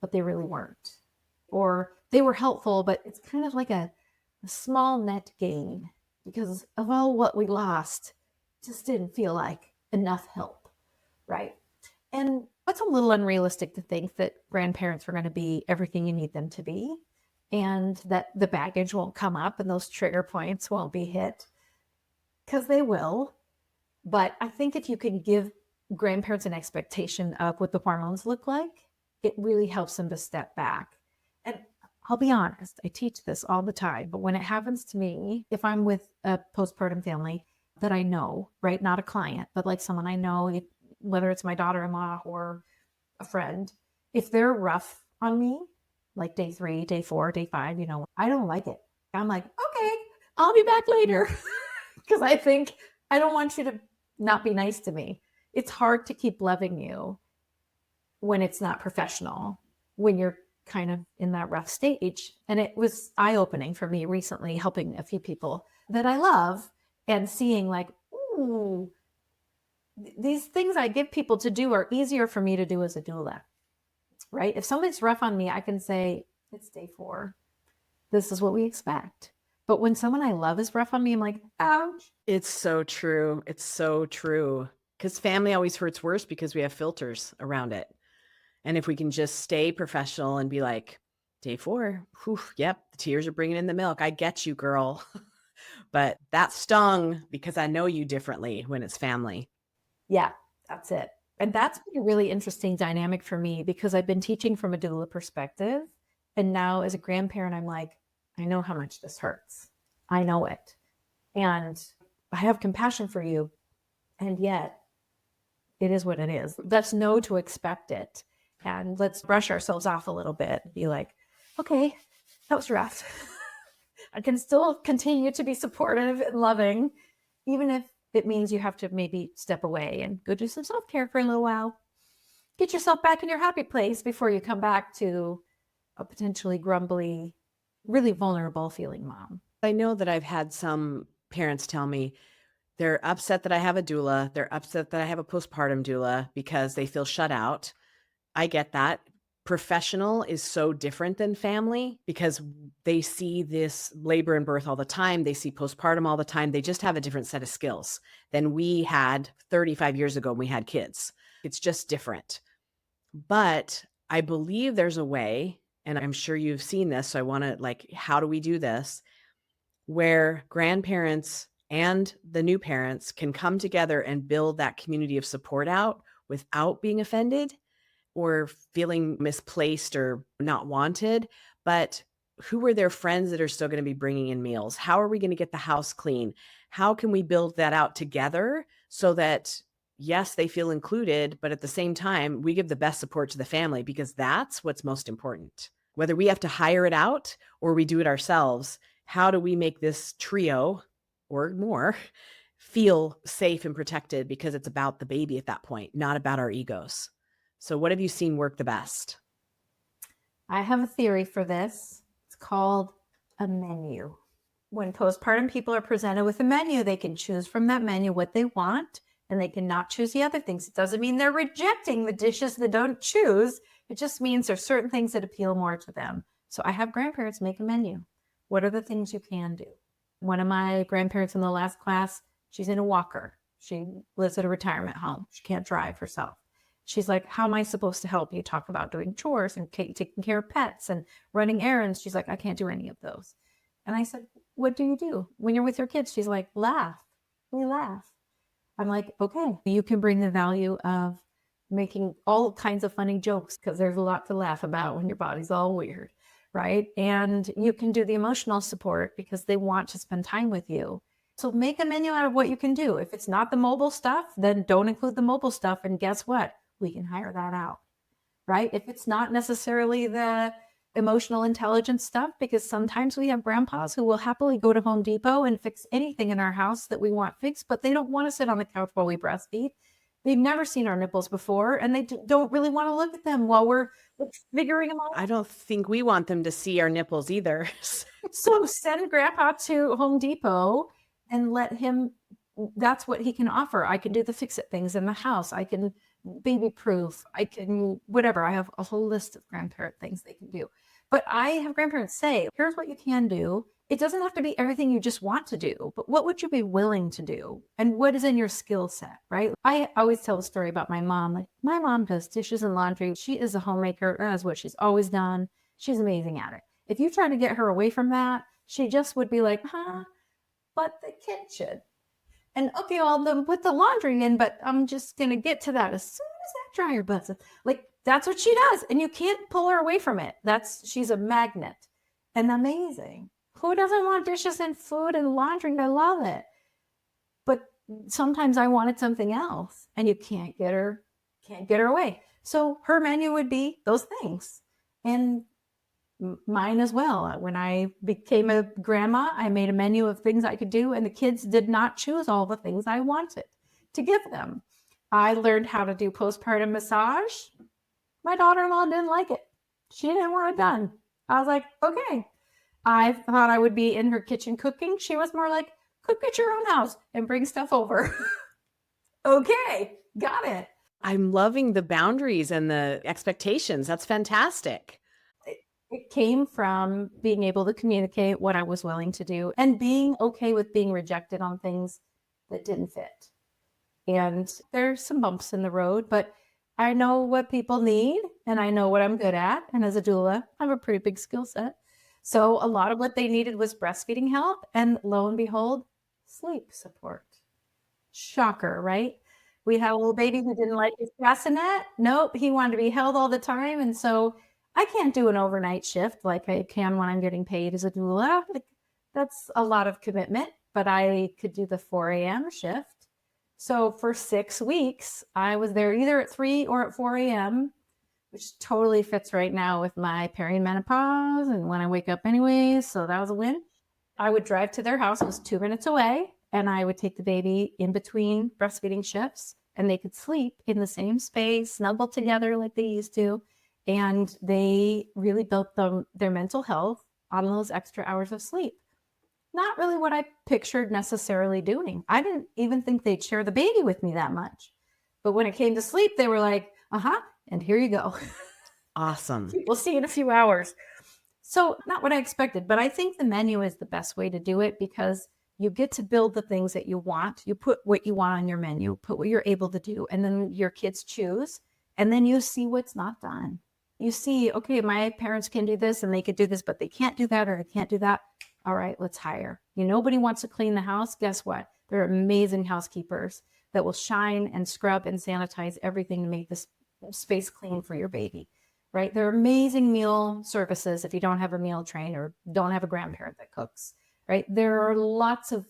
but they really weren't. Or they were helpful, but it's kind of like a small net gain because of all what we lost. Just didn't feel like enough help, right? And what's a little unrealistic to think that grandparents are going to be everything you need them to be, and that the baggage won't come up and those trigger points won't be hit, because they will. But I think if you can give grandparents an expectation of what the hormones look like, it really helps them to step back. And I'll be honest, I teach this all the time, but when it happens to me, if I'm with a postpartum family that I know, right, not a client, but like someone I know, whether it's my daughter-in-law or a friend, if they're rough on me, like day 3, day 4, day 5, I don't like it. I'm like, okay, I'll be back later. Because I think I don't want you to not be nice to me. It's hard to keep loving you when it's not professional, when you're kind of in that rough stage. And it was eye-opening for me recently, helping a few people that I love and seeing like, ooh, these things I give people to do are easier for me to do as a doula, right? If somebody's rough on me, I can say, it's day 4. This is what we expect. But when someone I love is rough on me, I'm like, ouch. It's so true. It's so true. Because family always hurts worse because we have filters around it. And if we can just stay professional and be like, day 4, whew, yep, the tears are bringing in the milk. I get you, girl. But that stung because I know you differently when it's family. Yeah, that's it. And that's been a really interesting dynamic for me because I've been teaching from a doula perspective. And now as a grandparent, I'm like, I know how much this hurts. I know it. And I have compassion for you. And yet it is what it is. Let's know to expect it. And let's brush ourselves off a little bit and be like, okay, that was rough. I can still continue to be supportive and loving, even if it means you have to maybe step away and go do some self-care for a little while. Get yourself back in your happy place before you come back to a potentially grumbly, really vulnerable feeling mom. I know that I've had some parents tell me they're upset that I have a doula. They're upset that I have a postpartum doula because they feel shut out. I get that. Professional is so different than family because they see this labor and birth all the time. They see postpartum all the time. They just have a different set of skills than we had 35 years ago when we had kids. It's just different. But I believe there's a way, and I'm sure you've seen this, so I want to how do we do this? Where grandparents and the new parents can come together and build that community of support out without being offended or feeling misplaced or not wanted, but who are their friends that are still going to be bringing in meals? How are we going to get the house clean? How can we build that out together so that, yes, they feel included, but at the same time, we give the best support to the family because that's what's most important. Whether we have to hire it out or we do it ourselves, how do we make this trio or more feel safe and protected because it's about the baby at that point, not about our egos? So what have you seen work the best? I have a theory for this. It's called a menu. When postpartum people are presented with a menu, they can choose from that menu what they want, and they cannot choose the other things. It doesn't mean they're rejecting the dishes they don't choose. It just means there's certain things that appeal more to them. So I have grandparents make a menu. What are the things you can do? One of my grandparents in the last class, she's in a walker. She lives at a retirement home. She can't drive herself. She's like, how am I supposed to help you? Talk about doing chores and taking care of pets and running errands. She's like, I can't do any of those. And I said, what do you do when you're with your kids? She's like, laugh. We laugh. I'm like, okay, you can bring the value of making all kinds of funny jokes because there's a lot to laugh about when your body's all weird, right? And you can do the emotional support because they want to spend time with you. So make a menu out of what you can do. If it's not the mobile stuff, then don't include the mobile stuff. And guess what? We can hire that out, right? If it's not necessarily the emotional intelligence stuff, because sometimes we have grandpas who will happily go to Home Depot and fix anything in our house that we want fixed, but they don't want to sit on the couch while we breastfeed. They've never seen our nipples before, and they don't really want to look at them while we're figuring them out. I don't think we want them to see our nipples either. So send grandpa to Home Depot and let him, that's what he can offer. I can do the fix-it things in the house. I can baby proof. I can, whatever. I have a whole list of grandparent things they can do. But I have grandparents say, here's what you can do. It doesn't have to be everything you just want to do, but what would you be willing to do? And what is in your skill set, right? I always tell a story about my mom. Like, my mom does dishes and laundry. She is a homemaker. That's what she's always done. She's amazing at it. If you try to get her away from that, she just would be like, but the kitchen. And okay, I'll then put the laundry in, but I'm just going to get to that as soon as that dryer buzzes. Like, that's what she does. And you can't pull her away from it. She's a magnet and amazing. Who doesn't want dishes and food and laundry? I love it. But sometimes I wanted something else and you can't get her away. So her menu would be those things. And mine as well. When I became a grandma, I made a menu of things I could do, and the kids did not choose all the things I wanted to give them. I learned how to do postpartum massage. My daughter-in-law didn't like it. She didn't want it done. I was like, okay. I thought I would be in her kitchen cooking. She was more like, cook at your own house and bring stuff over. Okay, got it. I'm loving the boundaries and the expectations. That's fantastic. It came from being able to communicate what I was willing to do and being okay with being rejected on things that didn't fit. And there's some bumps in the road, but I know what people need and I know what I'm good at. And as a doula, I have a pretty big skill set. So a lot of what they needed was breastfeeding help, and lo and behold, sleep support. Shocker, right? We had a little baby who didn't like his bassinet. Nope, he wanted to be held all the time. And so I can't do an overnight shift like I can when I'm getting paid as a doula. Like, that's a lot of commitment, but I could do the 4 a.m. shift. So for 6 weeks, I was there either at 3 or at 4 a.m., which totally fits right now with my perimenopause and when I wake up anyways. So that was a win. I would drive to their house. It was 2 minutes away. And I would take the baby in between breastfeeding shifts, and they could sleep in the same space, snuggle together like they used to. And they really built their mental health on those extra hours of sleep. Not really what I pictured necessarily doing. I didn't even think they'd share the baby with me that much. But when it came to sleep, they were like, and here you go. Awesome. We'll see you in a few hours. So not what I expected, but I think the menu is the best way to do it because you get to build the things that you want. You put what you want on your menu, put what you're able to do, and then your kids choose, and then you see what's not done. You see, okay, my parents can do this and they could do this, but they can't do that or I can't do that. All right, let's hire. Nobody wants to clean the house. Guess what? There are amazing housekeepers that will shine and scrub and sanitize everything to make this space clean for your baby, right? There are amazing meal services if you don't have a meal train or don't have a grandparent that cooks, right? There are lots of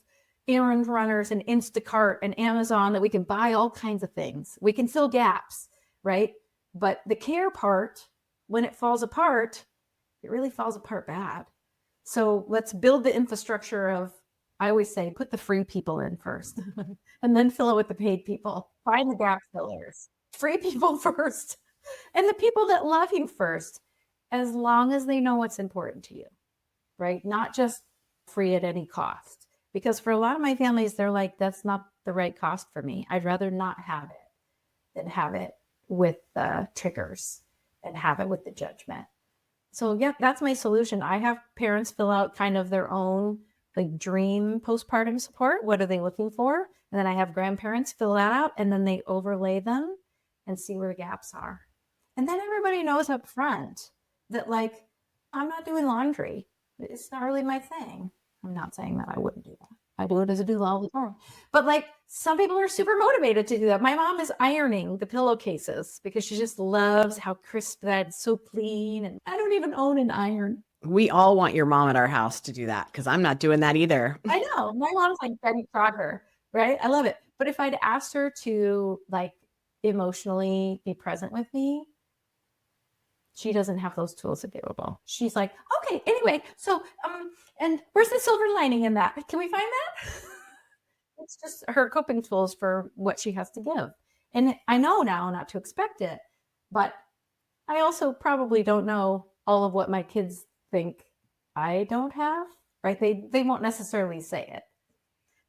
errand runners and Instacart and Amazon that we can buy all kinds of things. We can fill gaps, right? But the care part, when it falls apart, it really falls apart bad. So let's build the infrastructure of, I always say, put the free people in first and then fill it with the paid people. Find the gap fillers. Free people first and the people that love you first, as long as they know what's important to you, right? Not just free at any cost. Because for a lot of my families, they're like, that's not the right cost for me. I'd rather not have it than have it with the triggers and have it with the judgment. So yeah, that's my solution. I have parents fill out kind of their own like dream postpartum support. What are they looking for? And then I have grandparents fill that out and then they overlay them and see where the gaps are. And then everybody knows up front that like, I'm not doing laundry. It's not really my thing. I'm not saying that I wouldn't do that. I do it as a doula all the time. But like some people are super motivated to do that. My mom is ironing the pillowcases because she just loves how crisp that's so clean. And I don't even own an iron. We all want your mom at our house to do that because I'm not doing that either. I know. My mom's like Betty Crocker, right? I love it. But if I'd asked her to like emotionally be present with me, she doesn't have those tools available. She's like, okay, anyway, so, and where's the silver lining in that? Can we find that? It's just her coping tools for what she has to give. And I know now not to expect it, but I also probably don't know all of what my kids think I don't have, right? They won't necessarily say it.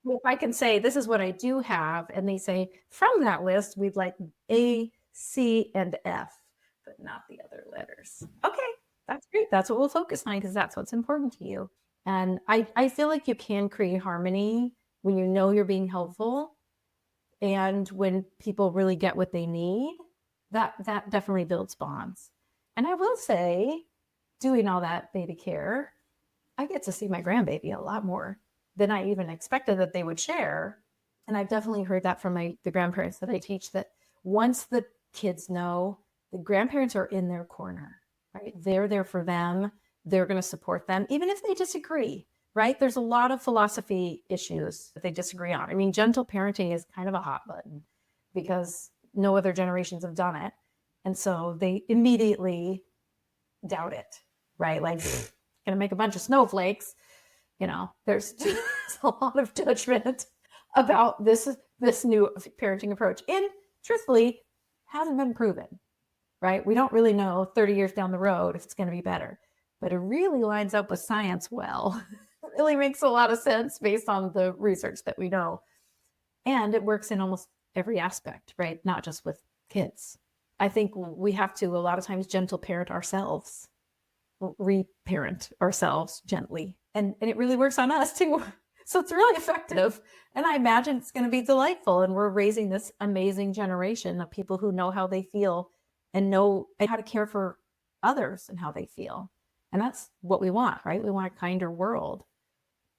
If I can say, this is what I do have, and they say, from that list, we'd like A, C and F, but not the other letters. Okay, that's great. That's what we'll focus on because that's what's important to you. And I feel like you can create harmony when you know you're being helpful and when people really get what they need. That definitely builds bonds. And I will say, doing all that baby care, I get to see my grandbaby a lot more than I even expected that they would share. And I've definitely heard that from the grandparents that I teach, that once the kids know the grandparents are in their corner, right? They're there for them. They're going to support them, even if they disagree, right? There's a lot of philosophy issues that they disagree on. I mean, gentle parenting is kind of a hot button because no other generations have done it. And so they immediately doubt it, right? Like, going to make a bunch of snowflakes. There's a lot of judgment about this new parenting approach. And truthfully, hasn't been proven, right? We don't really know 30 years down the road if it's going to be better, but it really lines up with science well. It really makes a lot of sense based on the research that we know. And it works in almost every aspect, right? Not just with kids. I think we have to, a lot of times, gentle parent ourselves, reparent ourselves gently. And it really works on us too. So it's really effective. And I imagine it's going to be delightful. And we're raising this amazing generation of people who know how they feel and know how to care for others and how they feel. And that's what we want, right? We want a kinder world.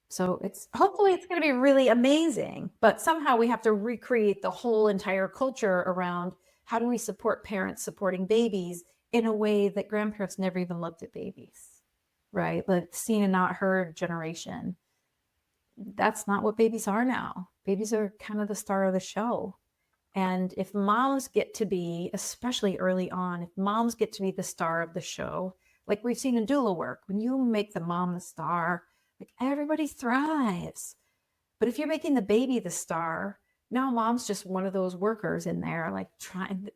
So hopefully it's going to be really amazing, but somehow we have to recreate the whole entire culture around how do we support parents supporting babies in a way that grandparents never even looked at babies, right? Like seen and not heard generation. That's not what babies are now. Babies are kind of the star of the show. And if moms get to be, especially early on, if moms get to be the star of the show, like we've seen in doula work, when you make the mom the star, like everybody thrives. But if you're making the baby the star, now mom's just one of those workers in there, like trying,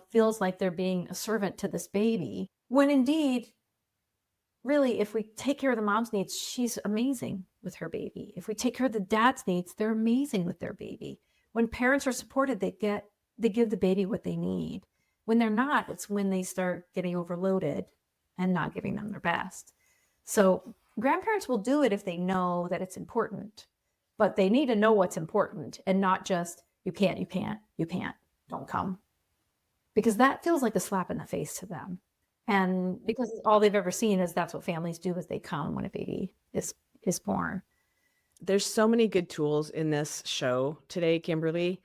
feels like they're being a servant to this baby. When indeed, really, if we take care of the mom's needs, she's amazing with her baby. If we take care of the dad's needs, they're amazing with their baby. When parents are supported, they give the baby what they need. When they're not, it's when they start getting overloaded and not giving them their best. So grandparents will do it if they know that it's important, but they need to know what's important and not just, you can't, don't come. Because that feels like a slap in the face to them. And because all they've ever seen is that's what families do, is they come when a baby is born. There's so many good tools in this show today, Kimberly,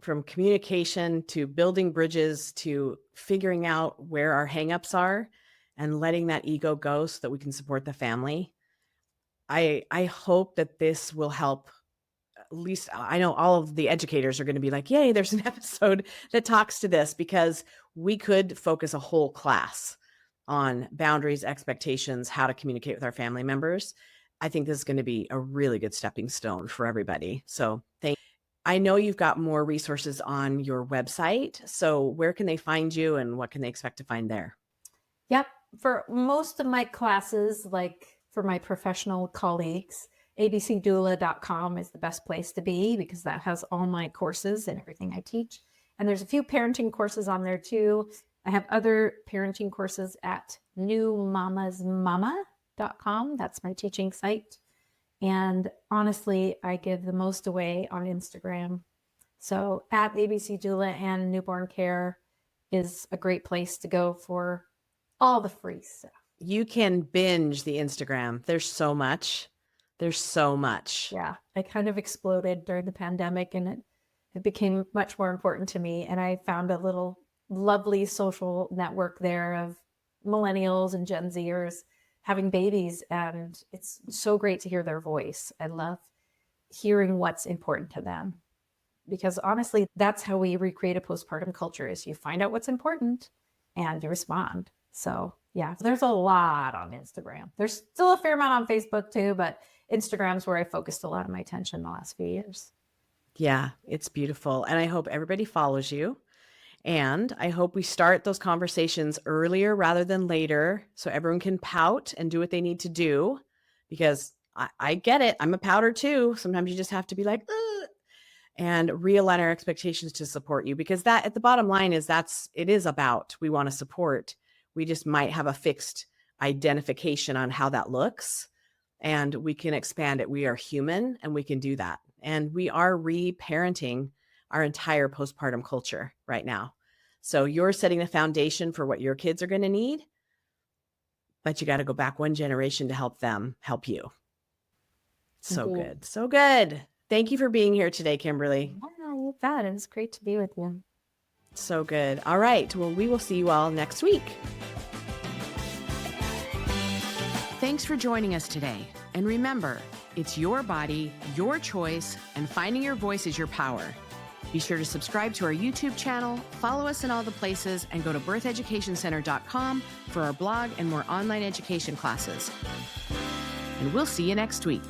from communication to building bridges to figuring out where our hangups are and letting that ego go so that we can support the family. I hope that this will help. At least I know all of the educators are going to be like, yay, there's an episode that talks to this, because we could focus a whole class on boundaries, expectations, how to communicate with our family members. I think this is going to be a really good stepping stone for everybody. So I know you've got more resources on your website. So where can they find you and what can they expect to find there? Yep. For most of my classes, like for my professional colleagues, abcdoula.com is the best place to be, because that has all my courses and everything I teach. And there's a few parenting courses on there too. I have other parenting courses at newmamasmama.com. That's my teaching site. And honestly, I give the most away on Instagram. So at ABC Doula and Newborn Care is a great place to go for all the free stuff. You can binge the Instagram. There's so much. Yeah. I kind of exploded during the pandemic, and it became much more important to me. And I found a little lovely social network there of millennials and Gen Zers having babies. And it's so great to hear their voice. I love hearing what's important to them, because honestly, that's how we recreate a postpartum culture, is you find out what's important and you respond. So yeah, there's a lot on Instagram. There's still a fair amount on Facebook too, but Instagram's where I focused a lot of my attention the last few years. Yeah, it's beautiful. And I hope everybody follows you. And I hope we start those conversations earlier rather than later, so everyone can pout and do what they need to do, because I get it. I'm a pouter too. Sometimes you just have to be like, ugh. and realign our expectations to support you, because that at the bottom line is it is about, we want to support. We just might have a fixed identification on how that looks, and we can expand it. We are human and we can do that. And we are reparenting our entire postpartum culture right now. So you're setting the foundation for what your kids are going to need, but you got to go back one generation to help them help you. So good. So good. Thank you for being here today, Kimberly. Yeah, you bet. It was great to be with you. So good. All right. Well, we will see you all next week. Thanks for joining us today. And remember, it's your body, your choice, and finding your voice is your power. Be sure to subscribe to our YouTube channel, follow us in all the places, and go to birtheducationcenter.com for our blog and more online education classes. And we'll see you next week.